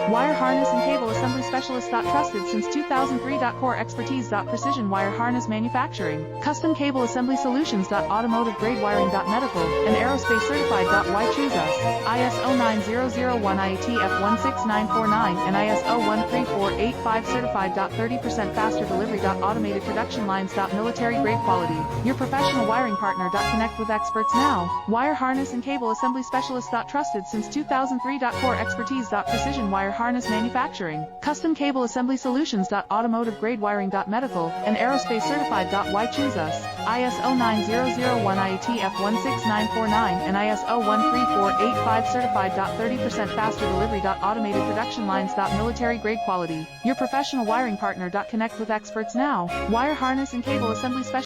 Wire harness and cable assembly specialist. Trusted since 2003. Core expertise. Precision wire harness manufacturing. Custom cable assembly solutions. Automotive grade wiring. Medical and aerospace certified. Why choose us? ISO 9001 IATF 16949 and ISO 13485 certified. 30% faster delivery. Automated production lines. Military grade quality. Your professional wiring partner. Connect with experts now. Wire harness and cable assembly specialist. Trusted since 2003. Core expertise. Precision wire harness manufacturing. Custom cable assembly solutions. Automotive grade wiring. Medical and aerospace certified. Why choose us? ISO 9001 IATF 16949 and ISO 13485 certified. 30% faster delivery. Automated production lines. Military grade quality. Your professional wiring partner. Connect with experts now. Wire harness and cable assembly specialist.